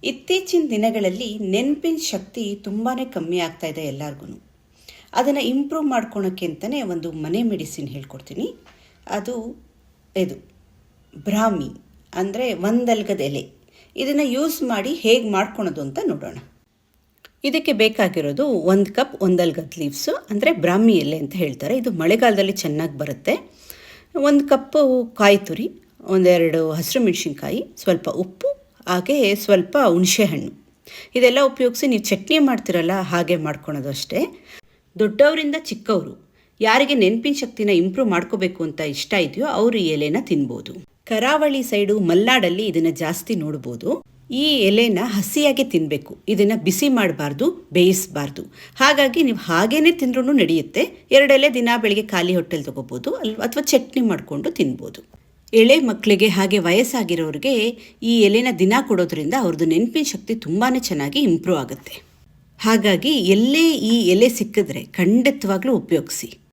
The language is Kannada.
ಇತ್ತೀಚಿನ ದಿನಗಳಲ್ಲಿ ನೆನಪಿನ ಶಕ್ತಿ ತುಂಬಾ ಕಮ್ಮಿ ಆಗ್ತಾ ಇದೆ ಎಲ್ಲರಿಗೂ. ಅದನ್ನು ಇಂಪ್ರೂವ್ ಮಾಡ್ಕೊಳಕ್ಕೆ ಅಂತಲೇ ಒಂದು ಮನೆ ಮೆಡಿಸಿನ್ ಹೇಳ್ಕೊಡ್ತೀನಿ. ಇದು ಬ್ರಾಹ್ಮಿ ಅಂದರೆ ಒಂದಲ್ಗದ ಎಲೆ. ಇದನ್ನು ಯೂಸ್ ಮಾಡಿ ಹೇಗೆ ಮಾಡ್ಕೊಳೋದು ಅಂತ ನೋಡೋಣ. ಇದಕ್ಕೆ ಬೇಕಾಗಿರೋದು 1 ಕಪ್ ಒಂದಲ್ಗದ ಲೀವ್ಸು, ಅಂದರೆ ಬ್ರಾಹ್ಮಿ ಎಲೆ ಅಂತ ಹೇಳ್ತಾರೆ. ಇದು ಮಳೆಗಾಲದಲ್ಲಿ ಚೆನ್ನಾಗಿ ಬರುತ್ತೆ. 1 ಕಪ್ಪು ಕಾಯಿ ತುರಿ, 1-2 ಹಸಿರು ಮೆಣಸಿನ್ಕಾಯಿ, ಸ್ವಲ್ಪ ಉಪ್ಪು, ಹಾಗೆ ಸ್ವಲ್ಪ ಹುಣಸೆಹಣ್ಣು. ಇದೆಲ್ಲ ಉಪಯೋಗಿಸಿ ನೀವು ಚಟ್ನಿ ಮಾಡ್ತಿರಲ್ಲ ಹಾಗೆ ಮಾಡ್ಕೊಳೋದು ಅಷ್ಟೇ. ದೊಡ್ಡವರಿಂದ ಚಿಕ್ಕವರು ಯಾರಿಗೆ ನೆನಪಿನ ಶಕ್ತಿನ ಇಂಪ್ರೂವ್ ಮಾಡ್ಕೋಬೇಕು ಅಂತ ಇಷ್ಟ ಇದೆಯೋ ಅವರು ಈ ಎಲೆನ ತಿನ್ಬೋದು. ಕರಾವಳಿ ಸೈಡು ಮಲೆನಾಡಲ್ಲಿ ಇದನ್ನು ಜಾಸ್ತಿ ನೋಡ್ಬೋದು. ಈ ಎಲೆನ ಹಸಿಯಾಗೆ ತಿನ್ನಬೇಕು. ಇದನ್ನು ಬಿಸಿ ಮಾಡಬಾರ್ದು, ಬೇಯಿಸಬಾರ್ದು. ಹಾಗಾಗಿ ನೀವು ಹಾಗೇ ತಿಂದ್ರೂ ನಡೆಯುತ್ತೆ. 2 ಎಲೆ ದಿನ ಬೆಳಿಗ್ಗೆ ಖಾಲಿ ಹೊಟ್ಟೆಲಿ ತೊಗೋಬೋದು ಅಥವಾ ಚಟ್ನಿ ಮಾಡಿಕೊಂಡು ತಿನ್ಬೋದು. ಎಳೆ ಮಕ್ಕಳಿಗೆ ಹಾಗೆ ವಯಸ್ಸಾಗಿರೋರಿಗೆ ಈ ಎಲೆನ ದಿನ ಕೊಡೋದ್ರಿಂದ ಅವ್ರದ್ದು ನೆನಪಿನ ಶಕ್ತಿ ತುಂಬಾ ಚೆನ್ನಾಗಿ ಇಂಪ್ರೂವ್ ಆಗುತ್ತೆ. ಹಾಗಾಗಿ ಎಲ್ಲೇ ಈ ಎಲೆ ಸಿಕ್ಕಿದ್ರೆ ಖಂಡಿತವಾಗ್ಲೂ ಉಪಯೋಗಿಸಿ.